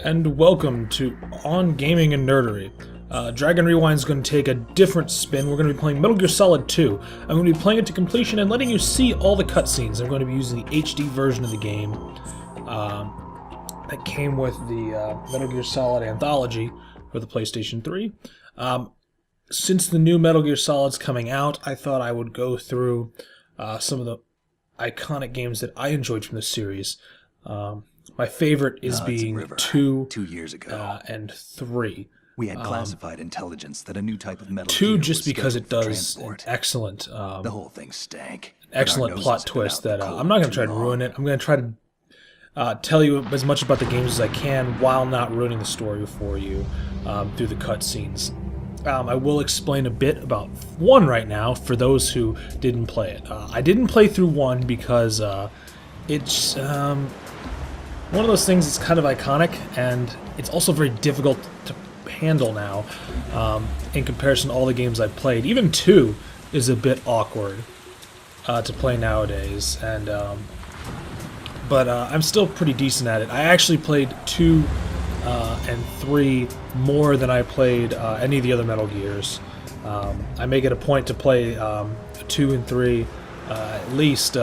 and welcome to On Gaming and Nerdery. Dragon Rewind is going to take a different spin. We're going to be playing Metal Gear Solid 2. I'm going to be playing it to completion and letting you see all the cutscenes. I'm going to be using the HD version of the game that came with the Metal Gear Solid Anthology for the PlayStation 3. Since the new Metal Gear Solid's coming out, I thought I would go through some of the iconic games that I enjoyed from the series. My favorite is being 2 years ago. And 3. We had classified intelligence that a new type of metal 2 gear just was because it scheduled for does an transport. excellent, The whole thing stank. but our excellent noses plot had been twist out the that cold I'm not going to too try to long. ruin it. I'm going to try to tell you as much about the games as I can while not ruining the story for you through the cutscenes. I will explain a bit about 1 right now for those who didn't play it. I didn't play through 1 because it's one of those things that's kind of iconic, and it's also very difficult to handle now in comparison to all the games I've played. Even 2 is a bit awkward to play nowadays, and but I'm still pretty decent at it. I actually played 2 and 3 more than I played any of the other Metal Gears. I make it a point to play 2 and 3 at least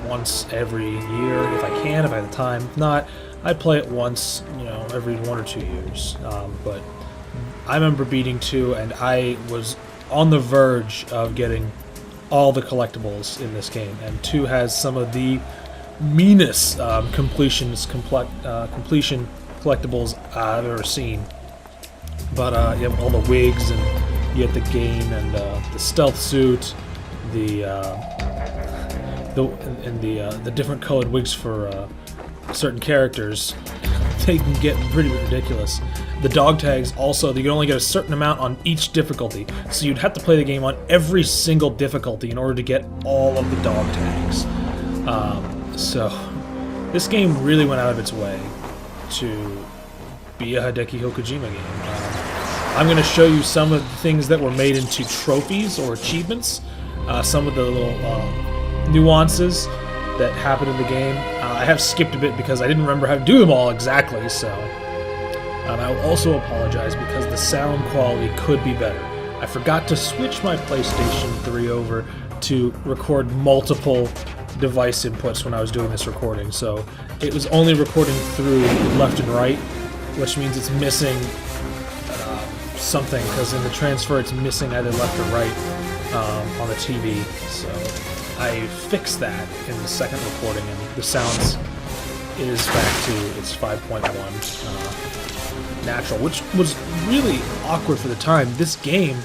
once every year if I can, if I have the time. If not, I play it once, every 1 or 2 years. But I remember beating 2, and I was on the verge of getting all the collectibles in this game. And 2 has some of the meanest completion collectibles I've ever seen. But you have all the wigs, and you get the game, and the stealth suit, the different colored wigs for certain characters. They can get pretty ridiculous. The dog tags also, you can only get a certain amount on each difficulty, so you'd have to play the game on every single difficulty in order to get all of the dog tags. So this game really went out of its way to be a Hideki Kojima game. I'm going to show you some of the things that were made into trophies or achievements, some of the little nuances that happened in the game. I have skipped a bit because I didn't remember how to do them all exactly, so I will also apologize because the sound quality could be better. I forgot to switch my PlayStation 3 over to record multiple device inputs when I was doing this recording, so it was only recording through left and right, which means it's missing something, because in the transfer it's missing either left or right on the TV. So I fixed that in the second recording, and the sounds is back to its 5.1 natural, which was really awkward for the time. This game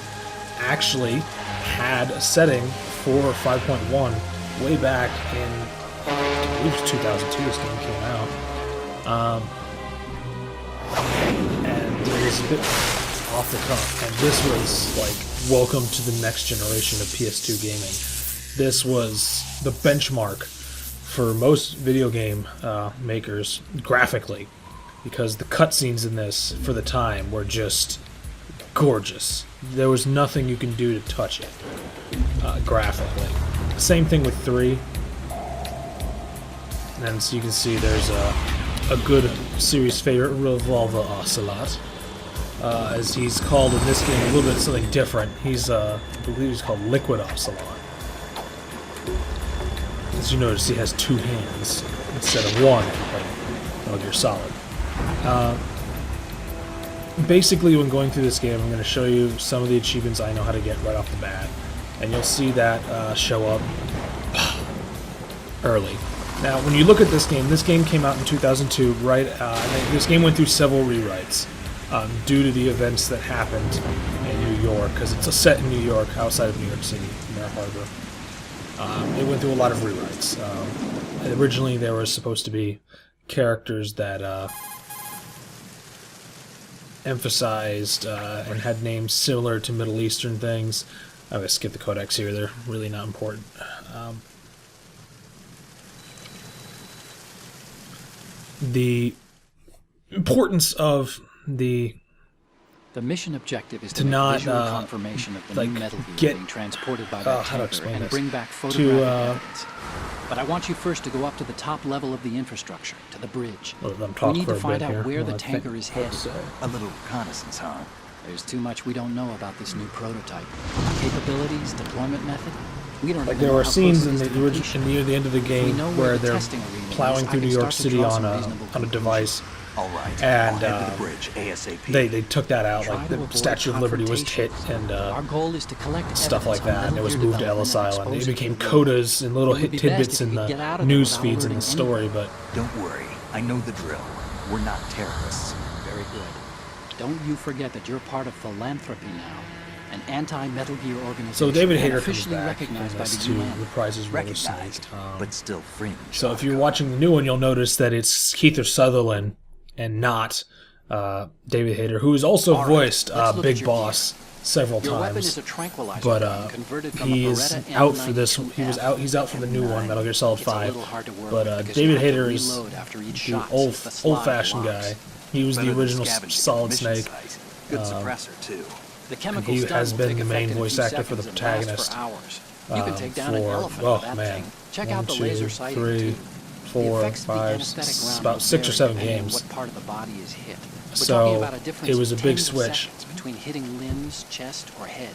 actually had a setting for 5.1 way back in, I believe it was 2002 this game came out. And it was a bit off the cuff, and this was like, welcome to the next generation of PS2 gaming. This was the benchmark for most video game makers graphically, because the cutscenes in this for the time were just gorgeous. There was nothing you can do to touch it graphically. Same thing with 3. And so you can see there's a good series favorite, Revolver Ocelot. As he's called in this game, a little bit something different. I believe he's called Liquid Ocelot. As you notice, he has 2 hands instead of 1, like Metal Gear Solid. Basically, when going through this game, I'm going to show you some of the achievements I know how to get right off the bat, and you'll see that show up early. Now, when you look at this game came out in 2002, right? This game went through several rewrites due to the events that happened in New York, because it's a set in New York, outside of New York City, Mare Harbor. It went through a lot of rewrites. Originally, there were supposed to be characters that emphasized and had names similar to Middle Eastern things. I'm going to skip the codex here, they're really not important. The importance of the mission objective is to make not visual confirmation of the like new Metal Gear get being transported by that how to tanker explain and this bring back photographic to evidence. But I want you first to go up to the top level of the infrastructure, to the bridge. Let them We talk need for to a find bit out here. where the Well, I tanker think is headed. so. A little reconnaissance, huh? There's too much we don't know about this new prototype. Capabilities, deployment method. We don't Like even there know were how scenes close in it is the to original, completion. near the end of the We game know where where the they're testing arena is. plowing I through can New York start to City draw on some a reasonable on a conclusions. device. All right. And, I'll head to the bridge ASAP. They took that out, Try like to the avoid Statue of Liberty was hit confrontation. and Our goal is to collect stuff like evidence on that, and it Metal was Gear moved to development Ellis and Island. It expose became to the world. codas and little It would be tidbits best if in we the could get out of it news without feeds in the alerting story, anyone. but Don't worry. I know the drill. We're not terrorists. Very good. Don't you forget that you're part of philanthropy now. An anti-Metal Gear organization. so David and Hayter comes officially back in recognized by this the to UN. reprise his role as Snake. Recognized, but still fringe. So if you're watching the new one, you'll notice that it's Keith Sutherland and not David Hayter, who has also All right, voiced let's look Big at your Boss several Your weapon times. is a tranquilizer But gun converted from he a is Beretta out for this. M92F. He was out. He's out for the new one, Metal Gear Solid It's a 5. little hard to work But with because David you have to Hayter is reload after each the shot since the slide old-fashioned locks. guy. He was Better the than original scavenging Solid from mission Snake. sites. Good suppressor too. The chemical He stun has will been take the effect main in a voice few actor for the seconds and last protagonist, for hours. You can take down an for elephant oh with that man, thing. Check 1, out the 2, laser sighting 3, too. 4, The effects of the 5, anesthetic round about will 6 or vary 7 depending on games. what part of the body is hit. We're So, talking about a difference it was of a big tens of switch. seconds between hitting limbs, chest, or head.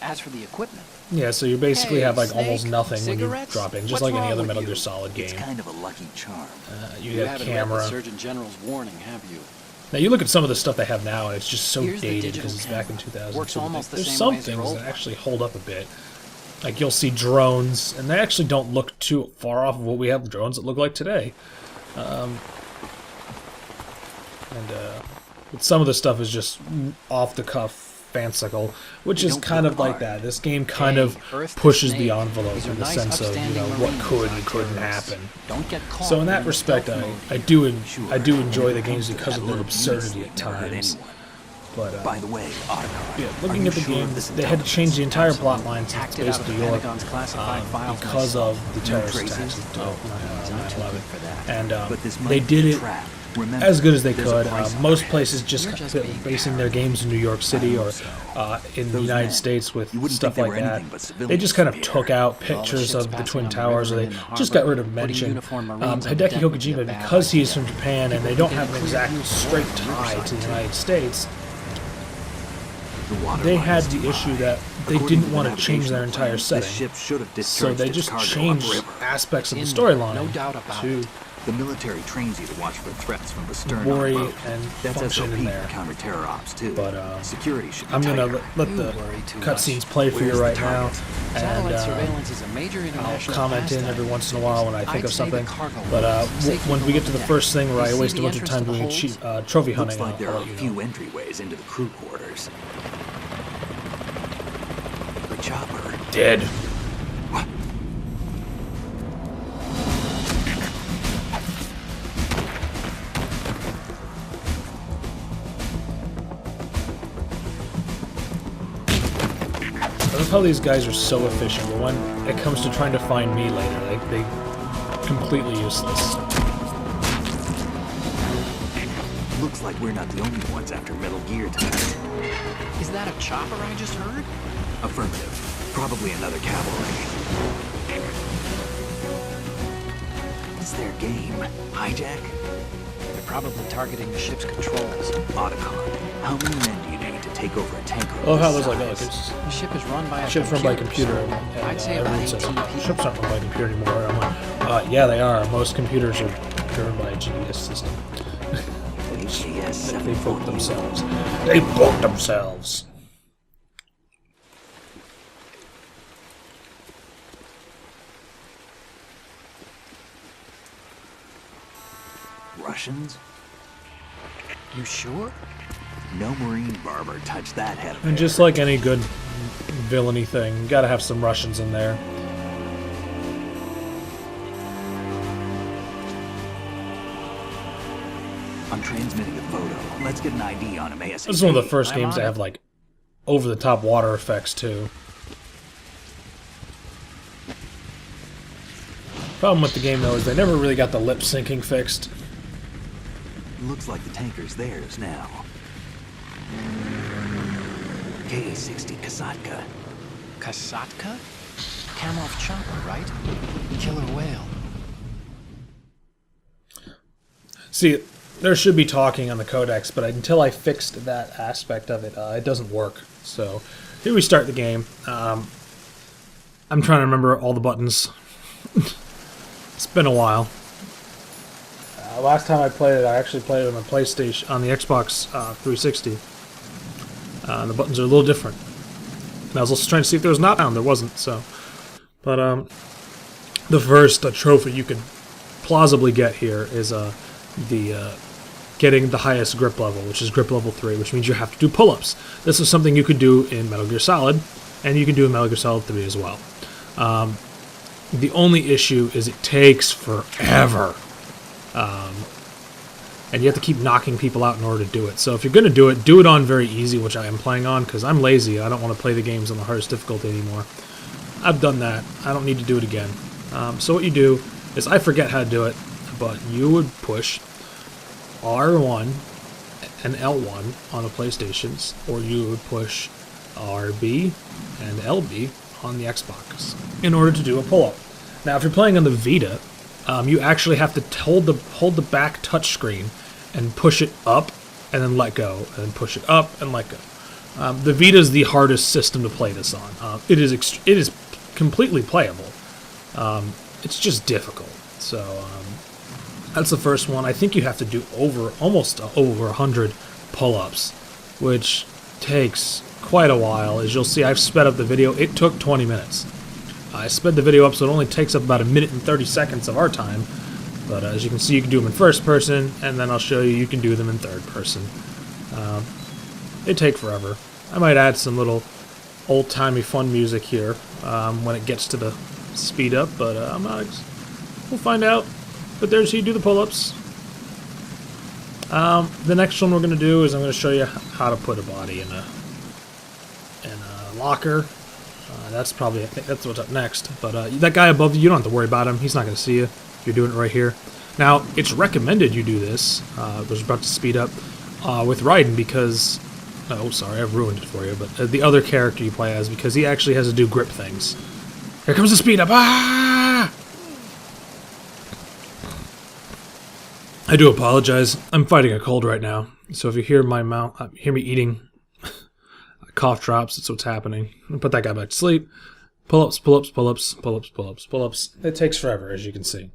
As for the equipment, Yeah, so you basically Hey, have like Snake, almost nothing when you cigarettes? drop in, just What's like any wrong other with Metal you? Gear Solid It's game. kind of a lucky charm. You you have haven't read camera. the Surgeon General's warning, have you? Now you look at some of the stuff they have now, and it's just so Here's the dated digital because it's back in camera. 2000. Works almost the There's same some way as your things old that one. actually hold up a bit. Like you'll see drones, and they actually don't look too far off of what we have drones that look like today. But some of the stuff is just off the cuff, fanciful, which is don't kind of look like hard. that. This game kind of Earth to pushes the Snake. envelope These are in the nice, sense of upstanding what Marines, could not and couldn't terrorists. happen. Don't get caught So in that the respect, stealth mode. I do Sure. I do And enjoy if the it games comes to because that of their little absurdity beast, at never hurt times. anyone. But By the way, Otacon, yeah, are looking you at the sure game, this they had to change the entire plot line since Hacked it's it out based of in the New York Pentagon's classified files because myself. of the No terrorist traces? attacks of He's not too 9/11. good for that. And But this they might did be a it trap. Remember, as good as they there's a could. price on Most our places heads. just You're just kept being basing their games in New York City or in the Those United men, States with you wouldn't stuff think they like were that. anything but They civilians just kind of from took here. out With all the pictures ships of the passing Twin on the Towers, or river they and in the just got rid of harbor, putting mention. uniformed Marines on Hideki deck would be a Kojima, bad because he is idea. from Japan and they People don't get have a an clear exact view of straight the tie riverside, to the too. United States, The water they line had is too the issue high. that they According didn't to the want to change their navigational entire plans, setting. This ship should have So discharged they its just cargo changed upriver. aspects of the In- storyline no doubt about to it. The military trains you to watch for threats from the stern worry on boat. and That's function SOP in there. for counter-terror ops too. But, security should be I'm gonna tighter. let You the worry too cutscenes much. play for you Where's the right now, target? and Satellite surveillance is a major I'll international comment in pastime every once in a these while days. when I think I'd of say the something. cargo But hold, safely when we get to the below first thing where deck. I You waste see a the bunch of entrance time to the doing holds? trophy Looks hunting, like there I'll are let a you few know. entryways into the crew quarters. The chopper. Dead. What? I love how these guys are so efficient, but when it comes to trying to find me later, like they completely useless. Looks like we're not the only ones after Metal Gear tonight. Is that a chopper I just heard? Affirmative. Probably another cavalry. What's their game? Hijack? They're probably targeting the ship's controls. Otacon. How many men do you need to take over a tanker? I love how this there's like size? The ship is run by a ship's run by a computer, so and I'd say about everyone 18 says people. ships aren't run by a computer anymore. I'm like, yeah, they are. Most computers are driven by a GPS system. AKS They broke 740. themselves. They broke themselves. Russians? You sure? No Marine barber touched that head of And hair. just like any good villainy thing, you gotta have some Russians in there. I'm transmitting a photo. Let's get an ID on him ASAP. This is one of the first I'm games on that it. have like over-the-top water effects too. Problem with the game though is they never really got the lip syncing fixed. Looks like the tanker's theirs now. KA-60 Kasatka. Kasatka? Kamoff chopper, right? Killer whale. See, there should be talking on the codex, but until I fixed that aspect of it, it doesn't work. So here we start the game. I'm trying to remember all the buttons. It's been a while. Last time I played it, I actually played it on the PlayStation, on the Xbox 360. The buttons are a little different. And I was also trying to see if there was not down. There wasn't. So, but the first trophy you could plausibly get here is getting the highest grip level, which is grip level 3, which means you have to do pull-ups. This is something you could do in Metal Gear Solid, and you can do in Metal Gear Solid 3 as well. The only issue is it takes forever. And you have to keep knocking people out in order to do it. So if you're going to do it on very easy, which I am playing on, because I'm lazy. I don't want to play the games on the hardest difficulty anymore. I've done that. I don't need to do it again. So what you do is, I forget how to do it, but you would push R1 and L1 on the PlayStations, or you would push RB and LB on the Xbox in order to do a pull-up. Now, if you're playing on the Vita, you actually have to hold the back touchscreen and push it up and then let go, and then push it up and let go. The Vita is the hardest system to play this on. It is completely playable. It's just difficult. So that's the first one. I think you have to do almost over 100 pull-ups, which takes quite a while. As you'll see, I've sped up the video. It took 20 minutes. I sped the video up so it only takes up about 1 minute and 30 seconds of our time. But as you can see, you can do them in first person, and then I'll show you can do them in third person. They take forever. I might add some little old-timey fun music here when it gets to the speed up, but I'm not. We'll find out. But there's how you do the pull-ups. The next one we're going to do is I'm going to show you how to put a body in a locker. That's probably, I think that's what's up next. But that guy above you don't have to worry about him. He's not going to see you. You're doing it right here. Now, it's recommended you do this. I was about to speed up with Raiden because... Oh, sorry, I've ruined it for you. But the other character you play as, because he actually has to do grip things. Here comes the speed up. Ah! I do apologize. I'm fighting a cold right now. So if you hear my mouth, hear me eating, cough drops, that's what's happening. Put that guy back to sleep. Pull-ups, pull-ups, pull-ups, pull-ups, pull-ups, pull-ups. It takes forever, as you can see.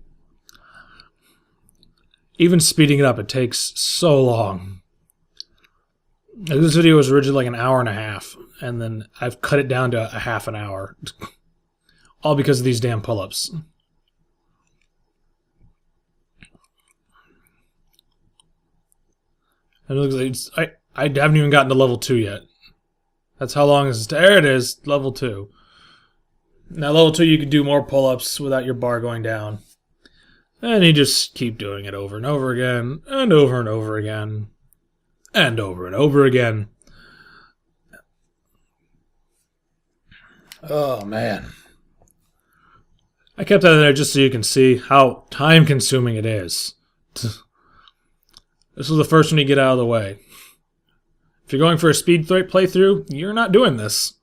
Even speeding it up, it takes so long. This video was originally like 1.5 hours, and then I've cut it down to a half an hour. All because of these damn pull-ups. And it looks like I haven't even gotten to level 2 yet. That's how long this is. There it is, level 2. Now level 2 you can do more pull-ups without your bar going down. And you just keep doing it over and over again, and over and over again, and over and over again. Oh man. I kept that in there just so you can see how time-consuming it is. This is the first one you get out of the way. If you're going for a speed playthrough, you're not doing this.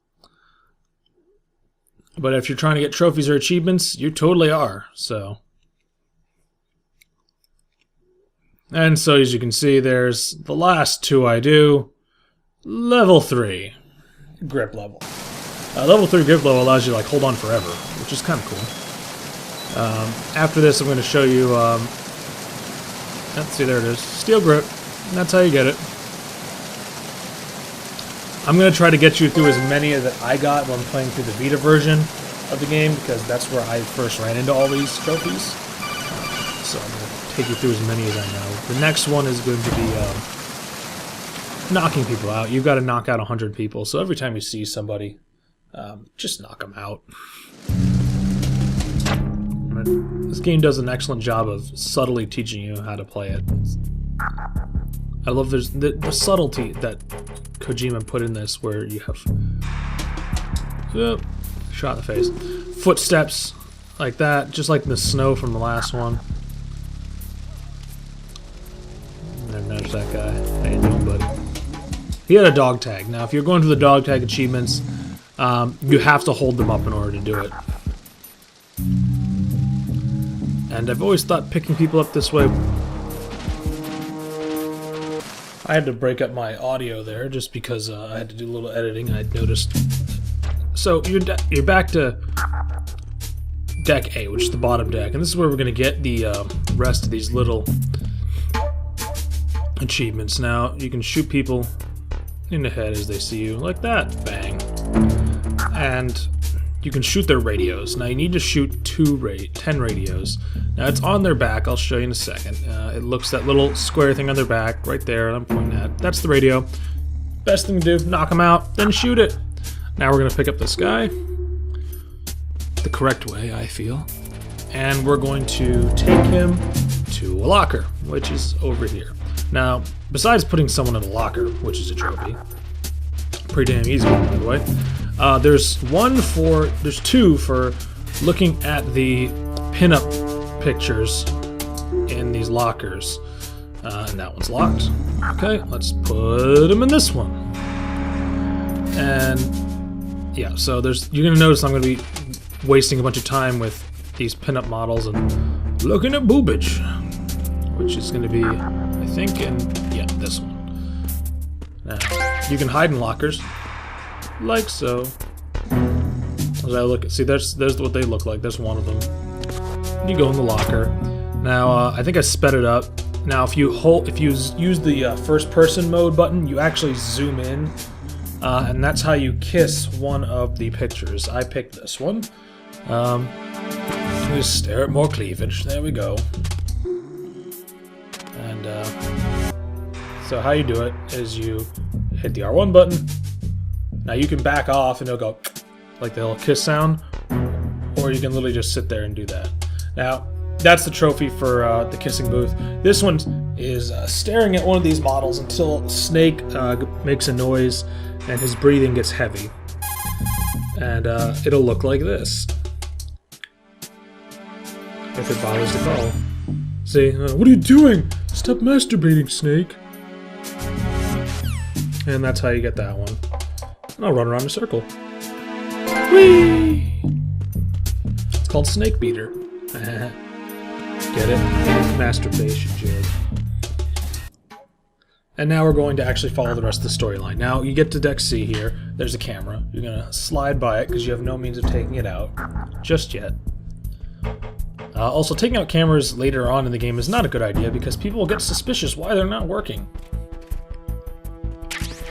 But if you're trying to get trophies or achievements, you totally are, so... And so, as you can see, there's the last 2 I do. Level 3. Grip level. Level 3 grip level allows you to, like, hold on forever, which is kind of cool. After this, I'm going to show you... let's see, there it is. Steel grip. And that's how you get it. I'm going to try to get you through as many that I got when playing through the Vita version of the game, because that's where I first ran into all these trophies. So I'm going to take you through as many as I know. The next one is going to be knocking people out. You've got to knock out 100 people, so every time you see somebody, just knock them out. This game does an excellent job of subtly teaching you how to play it. I love the subtlety that Kojima put in this, where you have shot in the face, footsteps like that, just like the snow from the last one. And there's that guy. How you doing, buddy? He had a dog tag. Now, if you're going for the dog tag achievements, you have to hold them up in order to do it. And I've always thought picking people up this way... I had to break up my audio there just because I had to do a little editing. I'd noticed. So you're back to deck A, which is the bottom deck, and this is where we're going to get the rest of these little achievements. Now you can shoot people in the head as they see you, like that, bang, and you can shoot their radios. Now you need to shoot 10 radios. Now it's on their back. I'll show you in a second. It looks that little square thing on their back right there. I'm pointing at. That's the radio. Best thing to do: knock them out, then shoot it. Now we're gonna pick up this guy the correct way, I feel, and we're going to take him to a locker, which is over here. Now, besides putting someone in a locker, which is a trophy, pretty damn easy one, by the way. There's two for looking at the pinup pictures in these lockers, and that one's locked. Okay, let's put them in this one. And yeah, so you're gonna notice I'm gonna be wasting a bunch of time with these pinup models and looking at boobage, which is gonna be, I think, yeah, this one. Now you can hide in lockers, like so. As I look at, see, there's what they look like. There's one of them. You go in the locker. Now, I think I sped it up. Now, if you use the first-person mode button, you actually zoom in, and that's how you kiss one of the pictures. I picked this one. Just stare at more cleavage. There we go. And so how you do it is you hit the R1 button. Now you can back off, and it'll go like the little kiss sound, or you can literally just sit there and do that. Now, that's the trophy for the kissing booth. This one is staring at one of these models until Snake makes a noise and his breathing gets heavy. And it'll look like this. If it bothers to call. See, what are you doing? Stop masturbating, Snake. And that's how you get that one. And I'll run around in a circle. Whee! It's called Snake Beater. Get it? Masturbation joke. And now we're going to actually follow the rest of the storyline. Now, you get to Deck C here. There's a camera. You're going to slide by it because you have no means of taking it out. Just yet. Also, taking out cameras later on in the game is not a good idea because people will get suspicious why they're not working.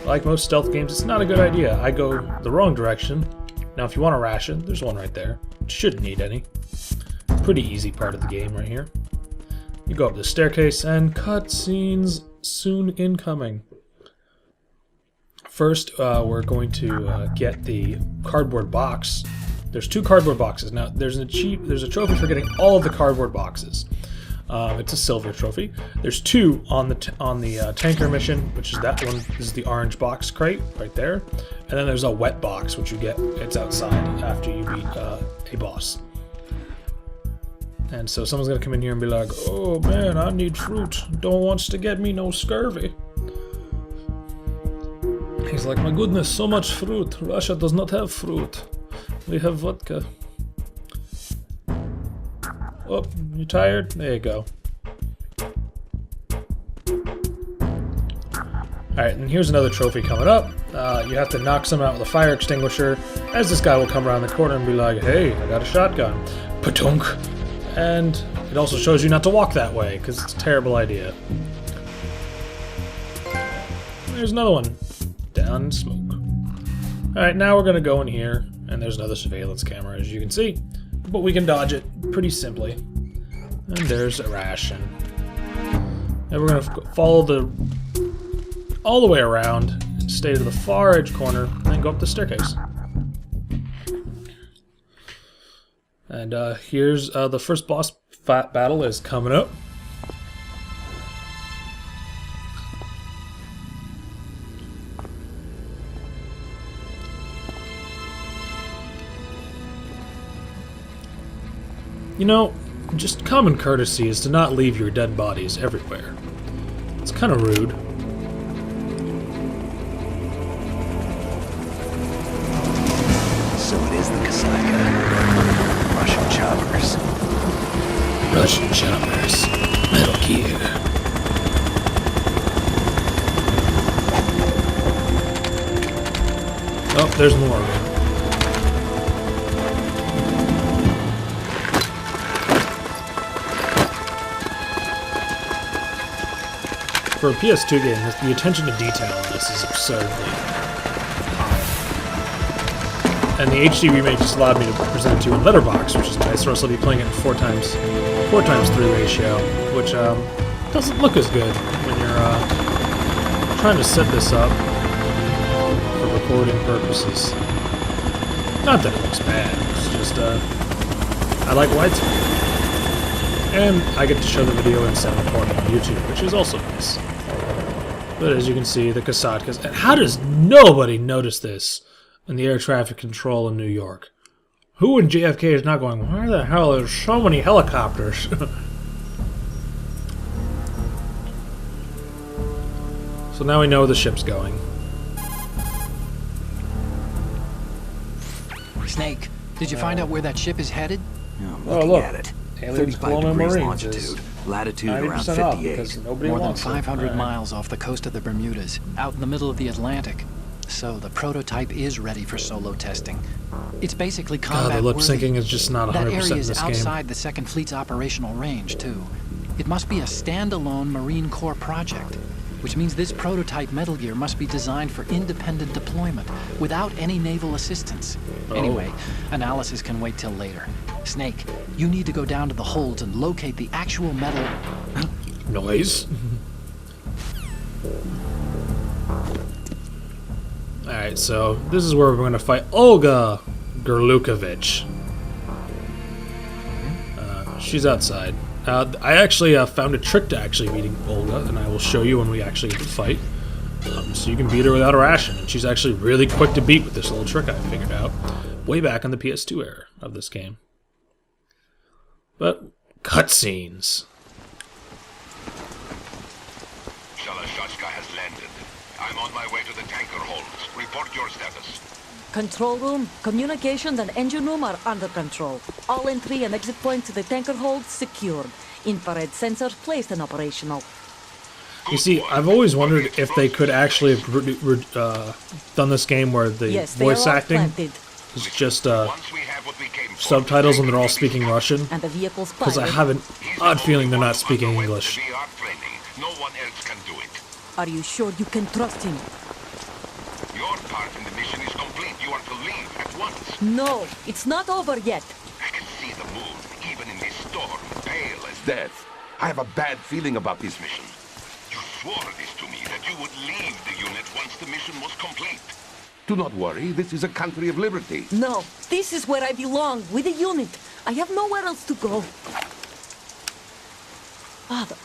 Like most stealth games, it's not a good idea. I go the wrong direction. Now, if you want a ration, there's one right there. Shouldn't need any. Pretty easy part of the game right here. You go up the staircase, and cutscenes soon incoming. First, we're going to get the cardboard box. There's 2 cardboard boxes. Now, there's a trophy for getting all of the cardboard boxes. It's a silver trophy. There's 2 on the tanker mission, which is that one. This is the orange box crate right there, and then there's a wet box, which you get. It's outside after you beat a boss. And so someone's gonna come in here and be like, "Oh man, I need fruit. Don't wants to get me no scurvy." He's like, "My goodness, so much fruit. Russia does not have fruit. We have vodka." Oh, you tired? There you go. Alright, and here's another trophy coming up. You have to knock someone out with a fire extinguisher, as this guy will come around the corner and be like, "Hey, I got a shotgun." Patunk! And it also shows you not to walk that way, because it's a terrible idea. There's another one. Down in smoke. Alright, now we're going to go in here, and there's another surveillance camera, as you can see. But we can dodge it pretty simply. And there's a ration. And we're going to follow all the way around, stay to the far edge corner, and then go up the staircase. And here's the first boss battle is coming up. You know, just common courtesy is to not leave your dead bodies everywhere. It's kind of rude. So it is the Kasaka. Russian choppers. Russian choppers. Metal Gear. Oh, there's more of them. For a PS2 game, the attention to detail on this is absurdly high. And the HD remake just allowed me to present it to you in letterbox, which is nice, or else I'll be playing it in 4x3 ratio, which doesn't look as good when you're trying to set this up for recording purposes. Not that it looks bad, it's just I like widescreen. And I get to show the video in 720 on YouTube, which is also nice. But as you can see, the Kasatkas... And how does nobody notice this in the air traffic control in New York? Who in JFK is not going, why the hell are there so many helicopters? So now we know where the ship's going. Snake, did you find out where that ship is headed? Yeah, I'm Oh, looking look. at it. Aliens 35 Colonial degrees Marines is longitude, latitude around 90% off, 58. because nobody More than wants it. 500 Alright. miles off the coast of the Bermudas, out in the middle of the Atlantic. So the prototype is ready for solo testing. It's basically God, combat the lip worthy. syncing is just not 100% That in area is this game. outside the Second Fleet's operational range, too. It must be a standalone Marine Corps project, which means this prototype Metal Gear must be designed for independent deployment, without any naval assistance. Oh. Anyway, analysis can wait till later. Snake, you need to go down to the holds and locate the actual metal... Noise. Alright, so this is where we're going to fight Olga Gerlukovich. She's outside. I actually found a trick to actually beating Olga, and I will show you when we actually get to fight. So you can beat her without a ration, and she's actually really quick to beat with this little trick I figured out way back in the PS2 era of this game. But, cutscenes. Shalashashka has landed. I'm on my way to the tanker holds. Report your status. Control room, communications and engine room are under control. All entry and exit points to the tanker hold secured. Infrared sensors placed and operational. You see, I've always wondered if they could actually have done this game where the Yes, they are voice all acting planted. is just Once we have what we came for, subtitles and they're all speaking Russian. And the vehicle's Because I pilot. have an odd feeling they're not speaking On the way to English. VR training. No one else can do it. Are you sure you can trust him? Your part in the mission is complete. You are to leave at once. No, it's not over yet. I can see the moon, even in this storm, pale as death. I have a bad feeling about this mission. You swore this to me, that you would leave the unit once the mission was complete. Do not worry, this is a country of liberty. No, this is where I belong, with the unit. I have nowhere else to go. Father,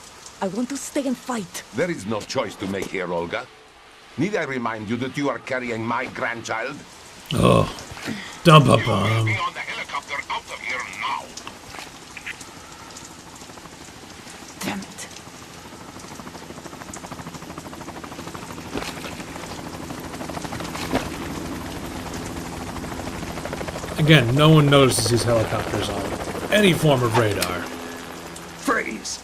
I want to stay and fight. There is no choice to make here, Olga. Need I remind you that you are carrying my grandchild? Oh, dump a Be bomb. on the helicopter out of here now. Damn it. Again, no one notices these helicopters on any form of radar. Freeze!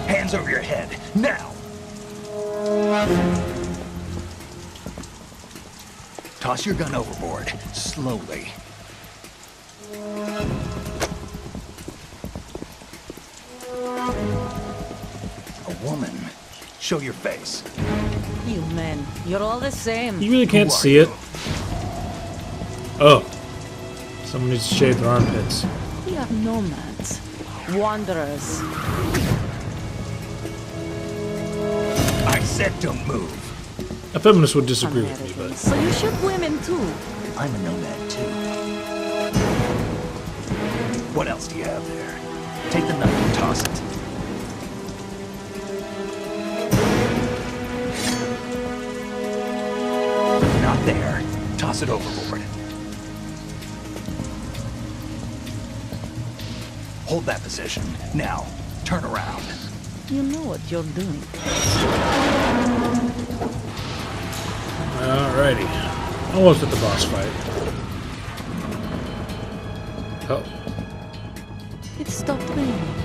Hands over your head, now! Toss your gun overboard, slowly. A woman. Show your face. You men, you're all the same. You really can't Who are see it. Oh. Someone needs to shave their armpits. We are nomads, wanderers. I said don't move. A feminist would disagree with me, Americans. but So you shoot women too. I'm a nomad too. What else do you have there? Take the knife and toss it. Not there. Toss it overboard. Hold that position. Now, turn around. You know what you're doing. alrighty. Almost at the boss fight. Oh. It stopped raining.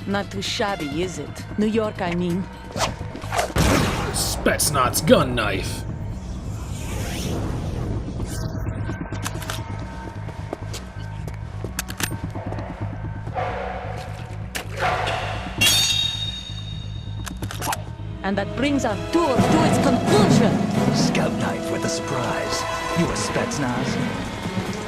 Not too shabby, is it? New York, I mean. Spetsnaz gun knife. And that brings our tour to its conclusion. Scout knife with a surprise. You a Spetsnaz?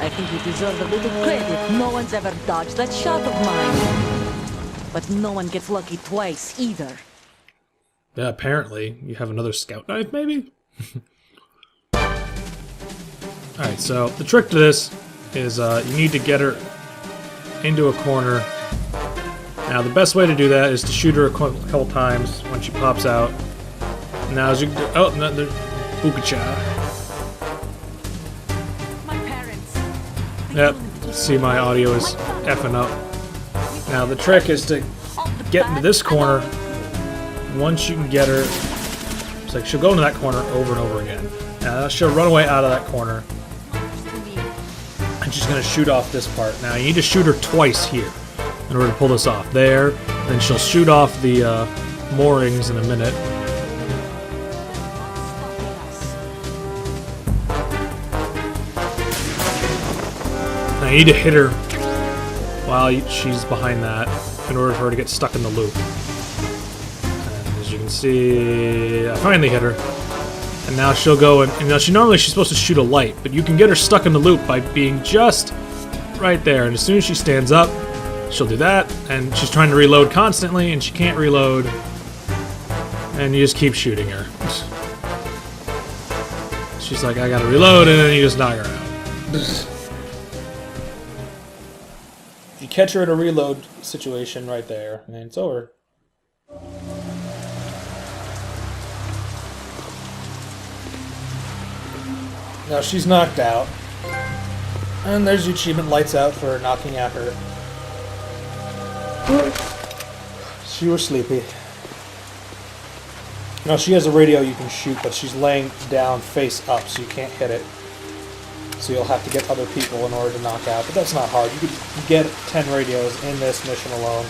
I think you deserve a little credit. No one's ever dodged that shot of mine. But no one gets lucky twice, either. Yeah, apparently. You have another scout knife, maybe? Alright, so the trick to this is you need to get her into a corner. Now, the best way to do that is to shoot her a couple times when she pops out. Now, as you... Oh, no, there's Bukacha. My parents. Yep, see my audio is effing up. Now, the trick is to get into this corner. Once you can get her... It's like she'll go into that corner over and over again. Now, she'll run away out of that corner. And she's going to shoot off this part. Now, you need to shoot her twice here in order to pull this off. There, then she'll shoot off the moorings in a minute. Now you need to hit her while she's behind that in order for her to get stuck in the loop. And as you can see, I finally hit her. And now she'll go and now she's supposed to shoot a light, but you can get her stuck in the loop by being just right there. And as soon as she stands up, she'll do that, and she's trying to reload constantly, and she can't reload. And you just keep shooting her. She's like, I gotta reload, and then you just knock her out. You catch her in a reload situation right there, and it's over. Now she's knocked out. And there's the achievement lights out for knocking out her. She was sleepy. Now she has a radio you can shoot, but she's laying down face up, so you can't hit it. So you'll have to get other people in order to knock out, but that's not hard. You could get 10 radios in this mission alone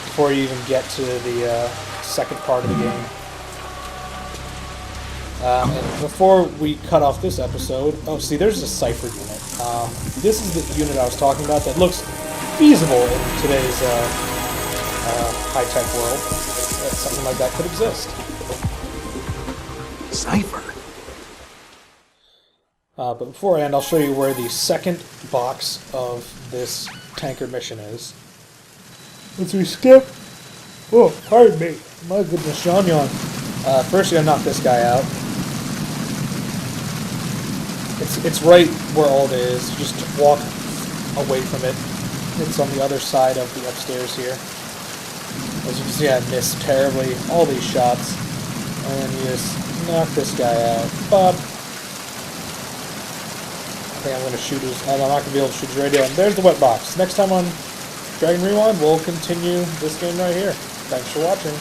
before you even get to the second part of the game. And before we cut off this episode, oh, see, there's a Cypher unit. This is the unit I was talking about that looks feasible in today's high-tech world. That something like that could exist. Cypher? But before I end, I'll show you where the second box of this tanker mission is. Let's we skip. Oh, pardon me. My goodness, Yon. First, you gotta knock this guy out. It's right where all it is. You just walk away from it. It's on the other side of the upstairs here. As you can see, I missed terribly all these shots. And then you just knock this guy out. Bop. I think I'm going to shoot his... I'm not going to be able to shoot his radio. And there's the wet box. Next time on Dragon Rewind, we'll continue this game right here. Thanks for watching.